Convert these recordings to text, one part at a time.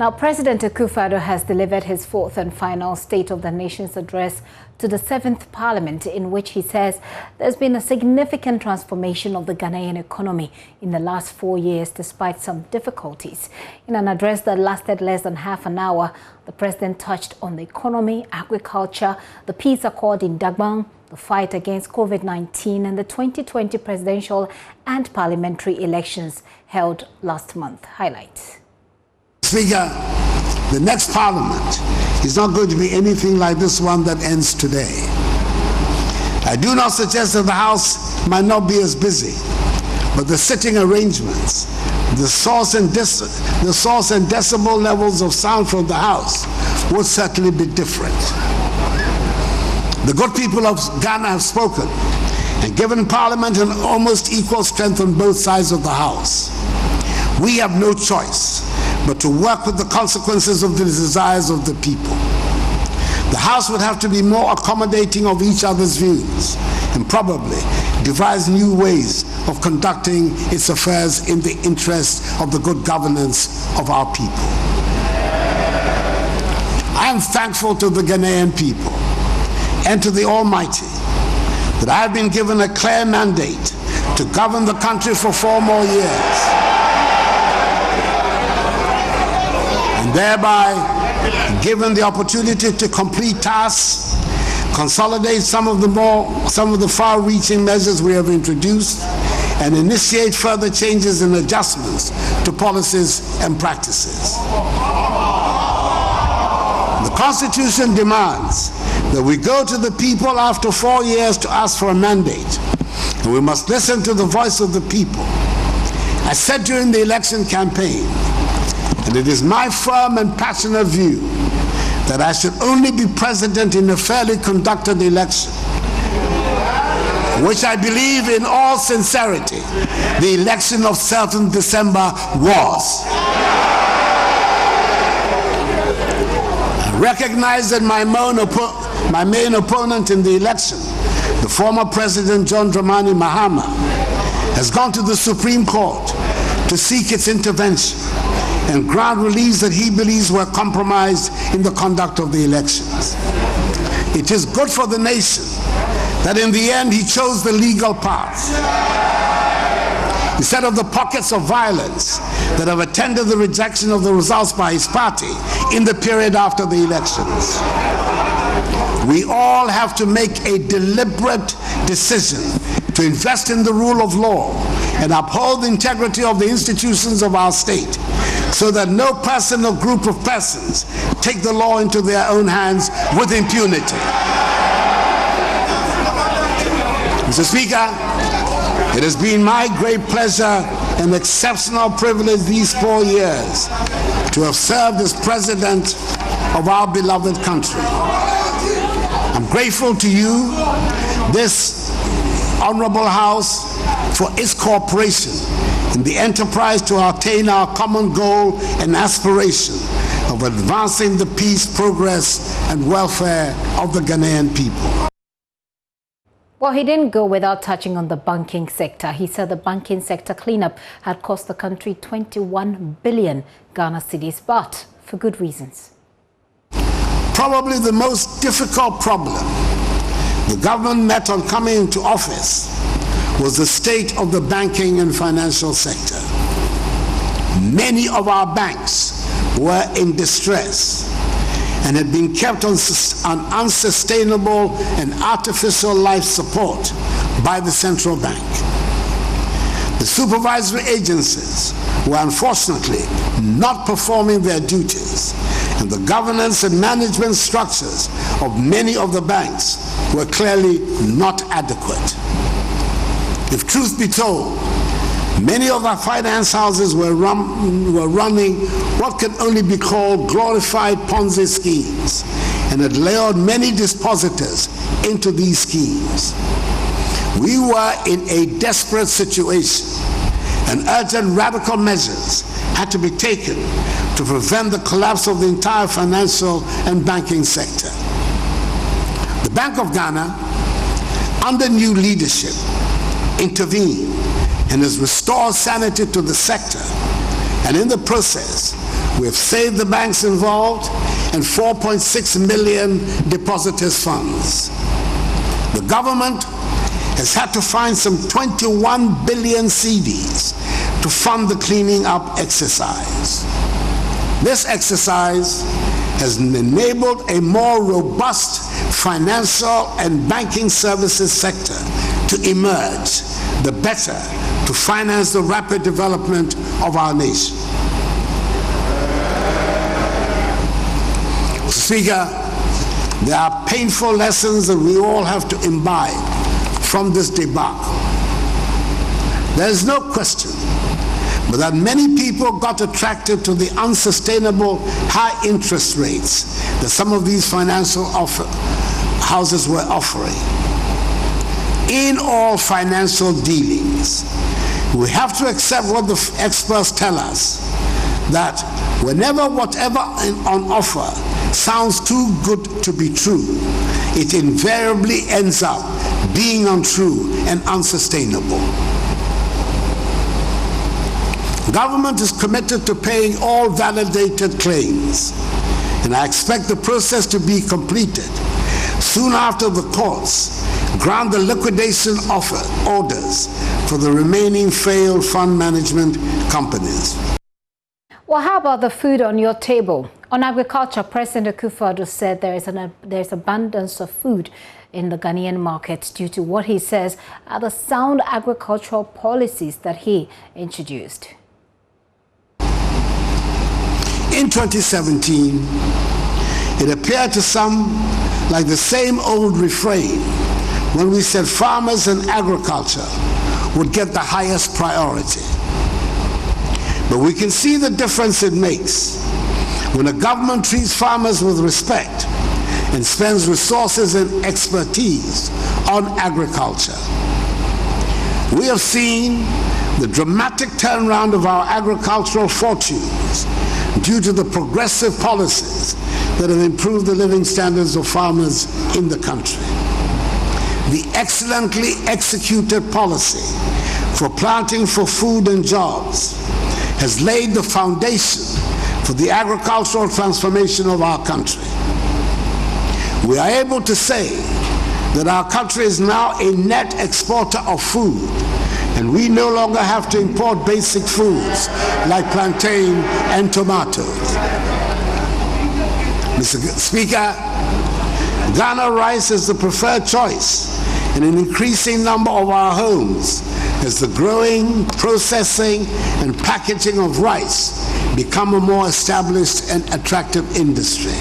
Now, President Akufo-Addo has delivered his fourth and final State of the Nation's address to the 7th Parliament, in which he says there's been a significant transformation of the Ghanaian economy in the last 4 years, despite some difficulties. In an address that lasted less than half an hour, the president touched on the economy, agriculture, the peace accord in Dagbang, the fight against COVID-19, and the 2020 presidential and parliamentary elections held last month. Highlights. Speaker, the next Parliament is not going to be anything like this one that ends today. I do not suggest that the House might not be as busy, but the sitting arrangements, the source and decibel levels of sound from the House would certainly be different. The good people of Ghana have spoken and given Parliament an almost equal strength on both sides of the House. We have no choice but to work with the consequences of the desires of the people. The House would have to be more accommodating of each other's views and probably devise new ways of conducting its affairs in the interest of the good governance of our people. I am thankful to the Ghanaian people and to the Almighty that I have been given a clear mandate to govern the country for 4 more years, and thereby given the opportunity to complete tasks, consolidate some of the far-reaching measures we have introduced, and initiate further changes and adjustments to policies and practices. The Constitution demands that we go to the people after 4 years to ask for a mandate, and we must listen to the voice of the people. I said during the election campaign, and it is my firm and passionate view that I should only be president in a fairly conducted election, which I believe in all sincerity the election of 7th December was. I recognize that my main opponent in the election, the former President John Dramani Mahama, has gone to the Supreme Court to seek its intervention and grant reliefs that he believes were compromised in the conduct of the elections. It is good for the nation that in the end he chose the legal path, instead of the pockets of violence that have attended the rejection of the results by his party in the period after the elections. We all have to make a deliberate decision to invest in the rule of law and uphold the integrity of the institutions of our state, so that no person or group of persons take the law into their own hands with impunity. Mr. Speaker, it has been my great pleasure and exceptional privilege these 4 years to have served as president of our beloved country. I'm grateful to you, this honorable House, for its cooperation in the enterprise to attain our common goal and aspiration of advancing the peace, progress, and welfare of the Ghanaian people. Well, he didn't go without touching on the banking sector. He said the banking sector cleanup had cost the country 21 billion Ghana cedis, but for good reasons. Probably the most difficult problem the government met on coming into office was the state of the banking and financial sector. Many of our banks were in distress and had been kept on unsustainable and artificial life support by the central bank. The supervisory agencies were unfortunately not performing their duties, and the governance and management structures of many of the banks were clearly not adequate. If truth be told, many of our finance houses were running what can only be called glorified Ponzi schemes, and had lured many depositors into these schemes. We were in a desperate situation, and urgent radical measures had to be taken to prevent the collapse of the entire financial and banking sector. The Bank of Ghana, under new leadership, intervened and has restored sanity to the sector, and in the process We have saved the banks involved and 4.6 million depositors' funds. The government has had to find some 21 billion cedis to fund the cleaning up exercise. This exercise has enabled a more robust financial and banking services sector to emerge, the better to finance the rapid development of our nation. Speaker, there are painful lessons that we all have to imbibe from this debacle. There is no question but that many people got attracted to the unsustainable high interest rates that some of these financial houses were offering. In all financial dealings, we have to accept what the experts tell us, that whenever whatever on offer sounds too good to be true, it invariably ends up being untrue and unsustainable. Government is committed to paying all validated claims, and I expect the process to be completed soon after the courts grant the liquidation orders for the remaining failed fund management companies. Well, how about the food on your table? On agriculture, President Akufo-Addo said there's abundance of food in the Ghanaian market due to what he says are the sound agricultural policies that he introduced. In 2017, it appeared to some like the same old refrain when we said farmers and agriculture would get the highest priority. But we can see the difference it makes when a government treats farmers with respect and spends resources and expertise on agriculture. We have seen the dramatic turnaround of our agricultural fortunes due to the progressive policies that have improved the living standards of farmers in the country. The excellently executed policy for planting for food and jobs has laid the foundation for the agricultural transformation of our country. We are able to say that our country is now a net exporter of food, and we no longer have to import basic foods like plantain and tomatoes. Mr. Speaker, Ghana rice is the preferred choice in an increasing number of our homes as the growing, processing, and packaging of rice become a more established and attractive industry.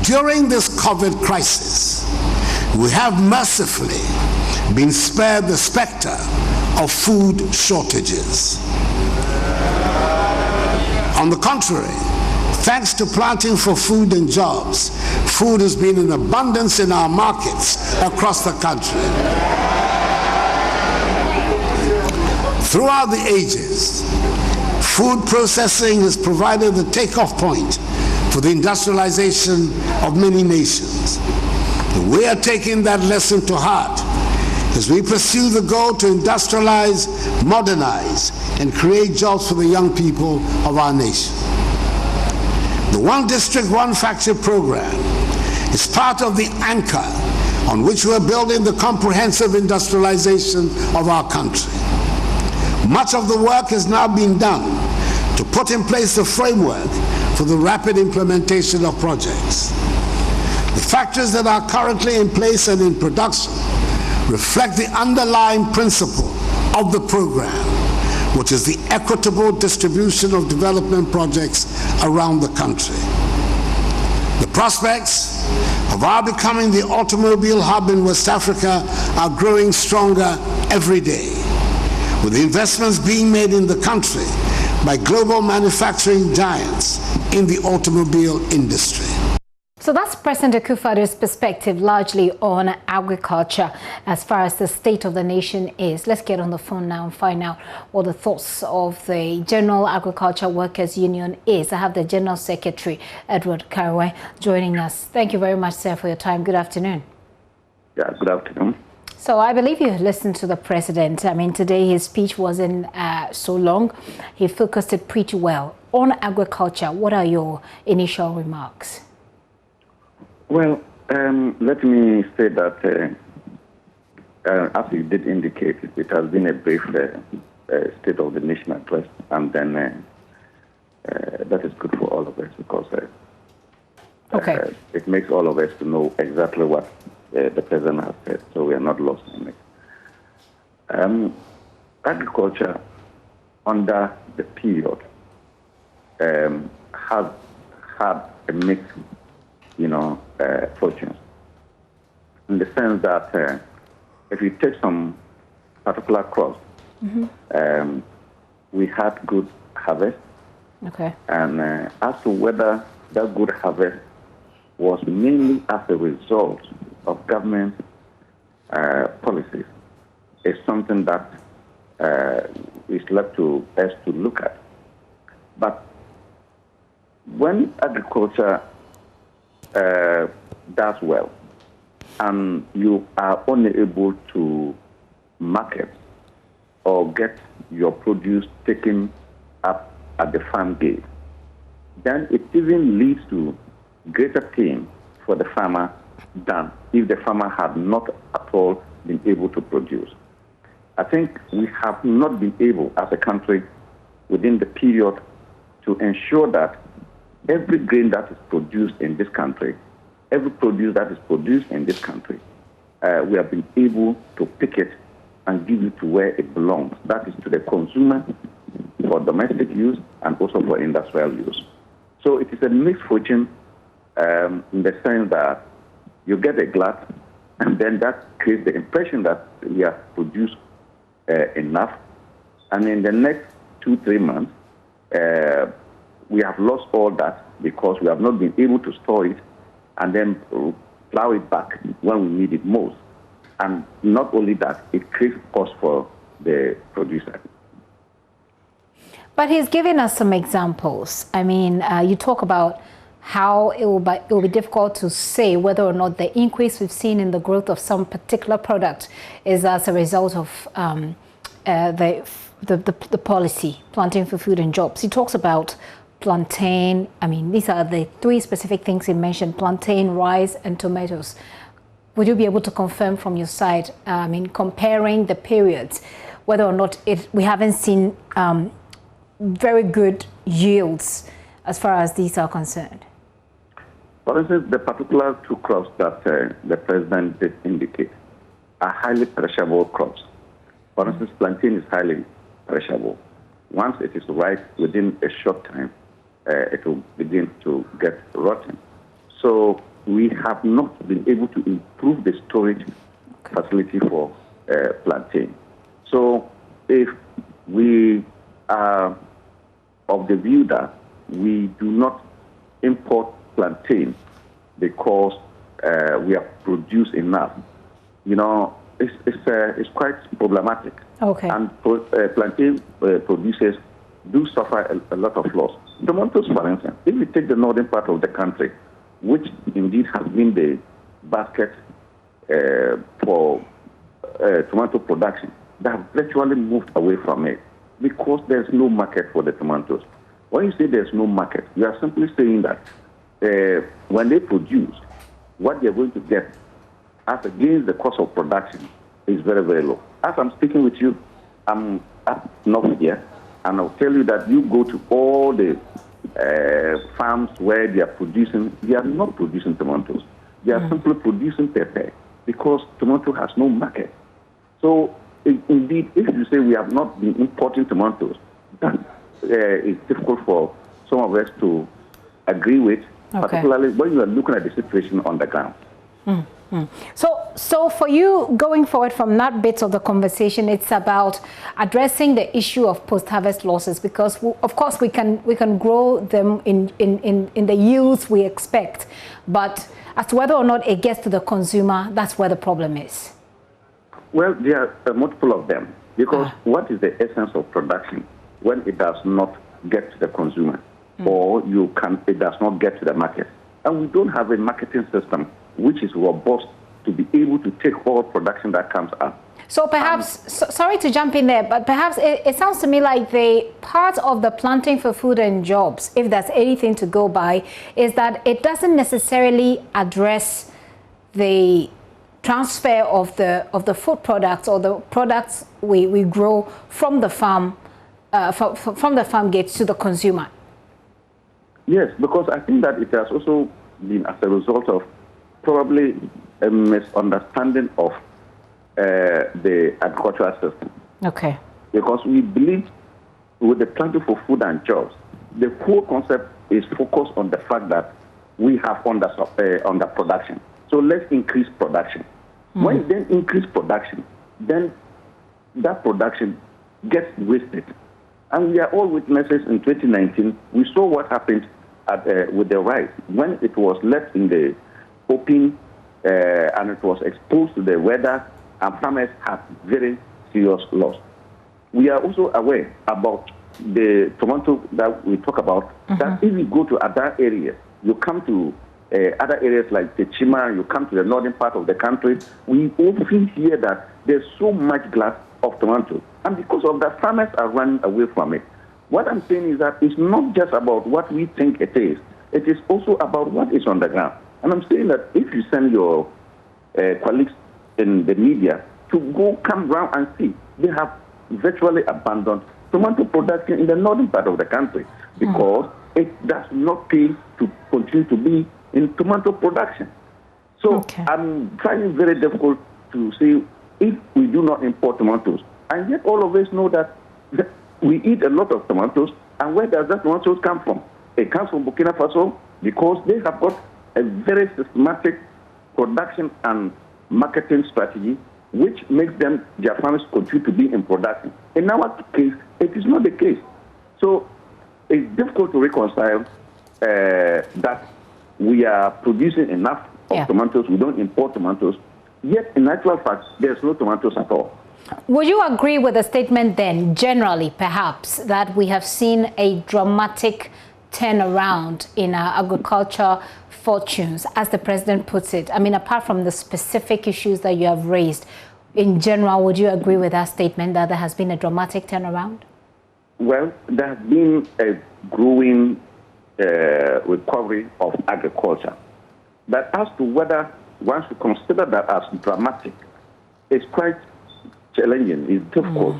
During this COVID crisis, we have mercifully been spared the specter of food shortages. On the contrary, thanks to planting for food and jobs, food has been in abundance in our markets across the country. Throughout the ages, food processing has provided the takeoff point for the industrialization of many nations. We are taking that lesson to heart as we pursue the goal to industrialize, modernize, and create jobs for the young people of our nation. The One District, One Factory program is part of the anchor on which we're building the comprehensive industrialization of our country. Much of the work has now been done to put in place the framework for the rapid implementation of projects. The factors that are currently in place and in production reflect the underlying principle of the program, which is the equitable distribution of development projects around the country. The prospects of our becoming the automobile hub in West Africa are growing stronger every day, with the investments being made in the country by global manufacturing giants in the automobile industry. So that's President Akufo-Addo's perspective largely on agriculture as far as the state of the nation is. Let's get on the phone now and find out what the thoughts of the General Agriculture Workers Union is. I have the General Secretary, Edward Kareweh, joining us. Thank you very much, sir, for your time. Good afternoon. Yeah, good afternoon. So I believe you listened to the president. I mean, today his speech wasn't so long. He focused it pretty well. On agriculture, what are your initial remarks? Well, let me say that, as you did indicate, it has been a brief State of the Nation address, and then that is good for all of us because it makes all of us to know exactly what the president has said, so we are not lost in it. Agriculture under the period has had a mixed, fortunes, in the sense that if you take some particular crops, we had good harvest. Okay. And as to whether that good harvest was mainly as a result of government policies is something that is left to us to look at. But when agriculture does well and you are unable to market or get your produce taken up at the farm gate, then it even leads to greater pain for the farmer than if the farmer had not at all been able to produce. I think we have not been able as a country within the period to ensure that every grain that is produced in this country, every produce that is produced in this country, we have been able to pick it and give it to where it belongs. That is to the consumer for domestic use and also for industrial use. So it is a misfortune in the sense that you get a glut, and then that creates the impression that we have produced enough. And in the next 2-3 months, we have lost all that because we have not been able to store it and then plow it back when we need it most. And not only that, it creates cost for the producer. But he's given us some examples. I mean, you talk about how it will be difficult to say whether or not the increase we've seen in the growth of some particular product is as a result of the policy, plantain for food and jobs. He talks about plantain. I mean, these are the 3 specific things he mentioned: plantain, rice, and tomatoes. Would you be able to confirm from your side, I mean, comparing the periods, whether or not we haven't seen very good yields as far as these are concerned? For instance, the particular 2 crops that the president did indicate are highly perishable crops. For instance, plantain is highly perishable. Once it is ripe, within a short time, it will begin to get rotten. So we have not been able to improve the storage facility for plantain. So if we are of the view that we do not import plantain because we have produced enough, it's quite problematic. Okay. And plantain producers do suffer a lot of loss. Tomatoes, for instance, if you take the northern part of the country, which indeed has been the basket for tomato production, they have virtually moved away from it because there's no market for the tomatoes. When you say there's no market, you are simply saying that when they produce, what they're going to get as against the cost of production is very, very low. As I'm speaking with you, I'm up north here, and I'll tell you that you go to all the farms where they are not producing tomatoes. They are simply producing pepper because tomato has no market. So indeed, if you say we have not been importing tomatoes, that is difficult for some of us to agree with, particularly when you are looking at the situation on the ground. So for you, going forward from that bit of the conversation, it's about addressing the issue of post-harvest losses, because of course we can grow them in the yields we expect, but as to whether or not it gets to the consumer, that's where the problem is. Well, there are multiple of them, because what is the essence of production when it does not get to the consumer, or it does not get to the market? And we don't have a marketing system which is robust to be able to take all production that comes up. So perhaps, sorry to jump in there, but perhaps it sounds to me like the part of the planting for food and jobs, if there's anything to go by, is that it doesn't necessarily address the transfer of the food products or the products we grow from the farm, from the farm gate to the consumer. Yes, because I think that it has also been as a result of probably a misunderstanding of the agricultural system. Okay. Because we believe with the planting for food and jobs, the whole concept is focused on the fact that we have under production. So let's increase production. When you then increase production, then that production gets wasted. And we are all witnesses in 2019. We saw what happened with the rice when it was left in the open and it was exposed to the weather, and farmers had very serious loss. We are also aware about the tomato that we talk about, that if you go to other areas, you come to other areas like the Chima, you come to the northern part of the country, we often hear that there's so much glut of tomatoes. And because of that, farmers are running away from it. What I'm saying is that it's not just about what we think it is also about what is on the ground. And I'm saying that if you send your colleagues in the media to come round and see, they have virtually abandoned tomato production in the northern part of the country because it does not pay to continue to be in tomato production. So I'm finding it very difficult to say if we do not import tomatoes, and yet all of us know that we eat a lot of tomatoes, and where does that tomatoes come from? It comes from Burkina Faso because they have got a very systematic production and marketing strategy which makes their farmers continue to be in production. In our case, it is not the case. So it's difficult to reconcile that we are producing enough of tomatoes, we don't import tomatoes, yet in actual fact, there's no tomatoes at all. Would you agree with the statement then, generally perhaps, that we have seen a dramatic turnaround in our agriculture fortunes, as the president puts it? I mean, apart from the specific issues that you have raised, in general, would you agree with that statement that there has been a dramatic turnaround? Well, there has been a growing recovery of agriculture. But as to whether one should consider that as dramatic, it's quite challenging, it's difficult.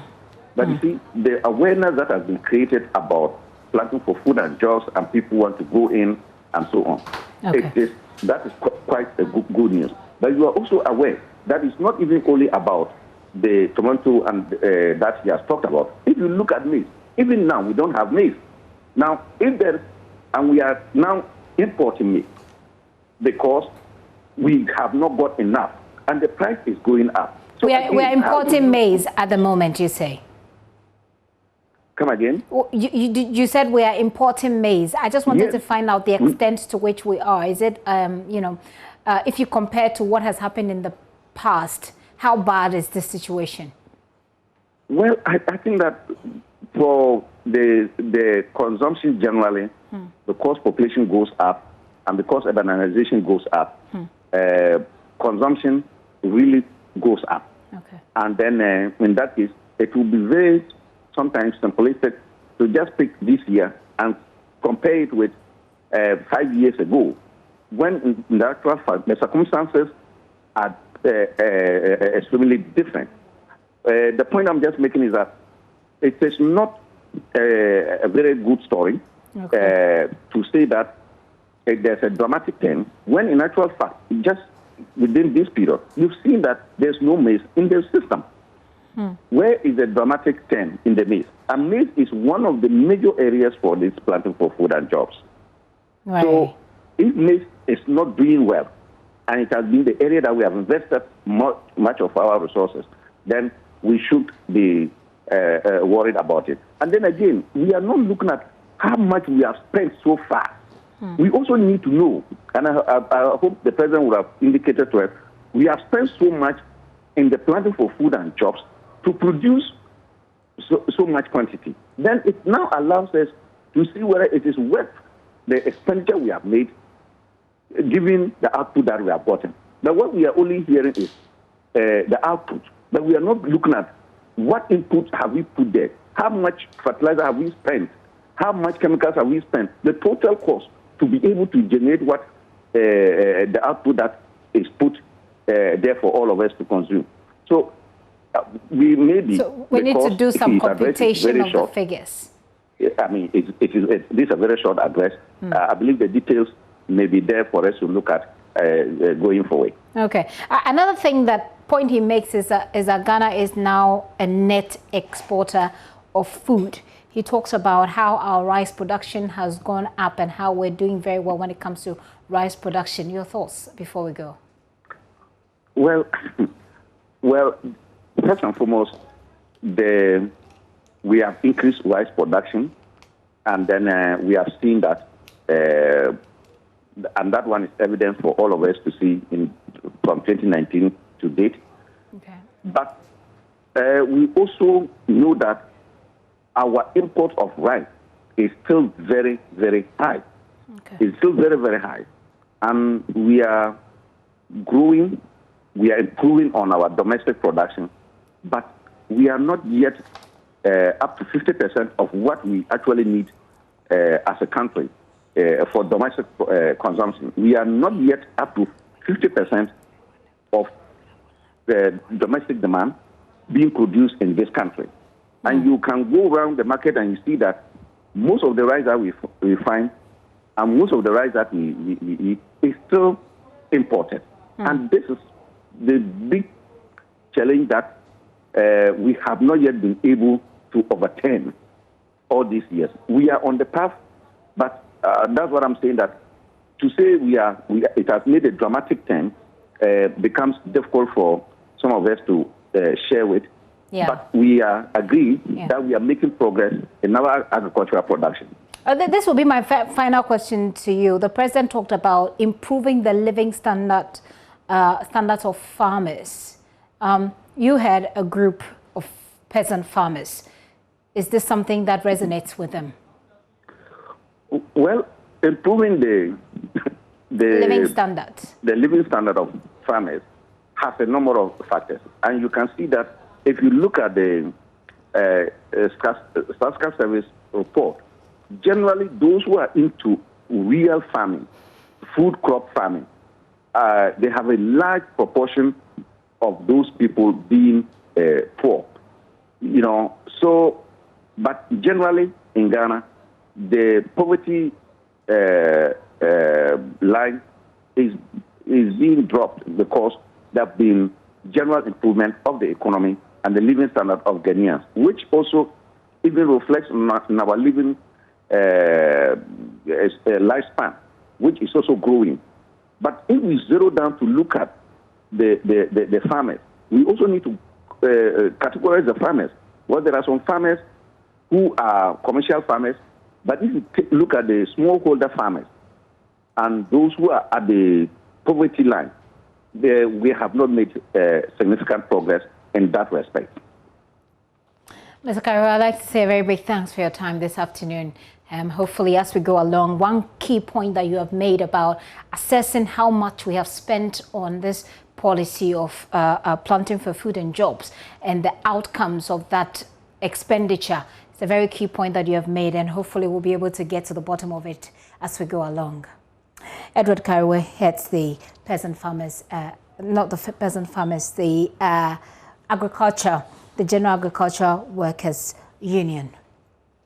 But you see, the awareness that has been created about planting for food and jobs, and people want to go in and so on, that is quite a good news. But you are also aware that it's not even only about the tomato and that he has talked about. If you look at maize, even now we don't have maize. Now, and we are now importing maize because we have not got enough, and the price is going up. So we are importing maize at the moment, you say? Come again? You said we are importing maize. I just wanted to find out the extent to which we are. Is it, if you compare to what has happened in the past, how bad is this situation? Well, I think that for the consumption generally, because population goes up and because urbanization goes up, consumption really goes up. And then in that case, it will be very sometimes simplistic to just pick this year and compare it with 5 years ago, when in the actual fact the circumstances are extremely different. The point I'm just making is that it is not a very good story to say that there's a dramatic turn, when in actual fact, just within this period, you've seen that there's no maize in the system. Where is the dramatic turn in the maize? And maize is one of the major areas for this planting for food and jobs. So if maize is not doing well, and it has been the area that we have invested much of our resources, then we should be worried about it. And then again, we are not looking at how much we have spent so far. We also need to know, and I hope the president would have indicated to us, we have spent so much in the planting for food and jobs to produce so much quantity. Then it now allows us to see whether it is worth the expenditure we have made, given the output that we have gotten. But what we are only hearing is the output. But we are not looking at what input have we put there, how much fertilizer have we spent, how much chemicals have we spent, the total cost to be able to generate what the output that is put there for all of us to consume. So we may be... So we need to do some computation of the figures. I mean, this is a very short address. I believe the details may be there for us to look at going forward. Okay. Another point he makes is that Ghana is now a net exporter of food. He talks about how our rice production has gone up and how we're doing very well when it comes to rice production. Your thoughts before we go? Well, first and foremost, we have increased rice production, and then we have seen that, and that one is evident for all of us to see from 2019 to date. Okay. But we also know that our import of rice is still very, very high. Okay. It's still very, very high. And we are growing, we are improving on our domestic production, but we are not yet up to 50% of what we actually need as a country for domestic consumption. We are not yet up to 50% of the domestic demand being produced in this country. And you can go around the market and you see that most of the rice that we find and most of the rice that we eat is still imported. And this is the big challenge that we have not yet been able to overturn all these years. We are on the path, but that's what I'm saying, that to say it has made a dramatic turn becomes difficult for some of us to share with. Yeah. But we agree that we are making progress in our agricultural production. This will be my final question to you. The president talked about improving the living standards of farmers. You had a group of peasant farmers. Is this something that resonates with them? Well, improving the living standards. The living standard of farmers has a number of factors, and you can see that if you look at the Statistical Service report. Generally, those who are into real farming, food crop farming, they have a large proportion of those people being poor. You know, so, but generally in Ghana, the poverty line is being dropped because there have been general improvement of the economy and the living standard of Ghanaians, which also even reflects in our living lifespan, which is also growing. But if we zero down to look at the farmers, we also need to categorize the farmers. Well, there are some farmers who are commercial farmers, but if you look at the smallholder farmers and those who are at the poverty line, we have not made significant progress in that respect. Mr. Kareweh, I'd like to say a very big thanks for your time this afternoon. Hopefully, as we go along, one key point that you have made about assessing how much we have spent on this policy of planting for food and jobs and the outcomes of that expenditure. It's a very key point that you have made, and hopefully we'll be able to get to the bottom of it as we go along. Edward Kareweh heads the peasant farmers, not the peasant farmers, the agriculture, the General Agriculture Workers Union.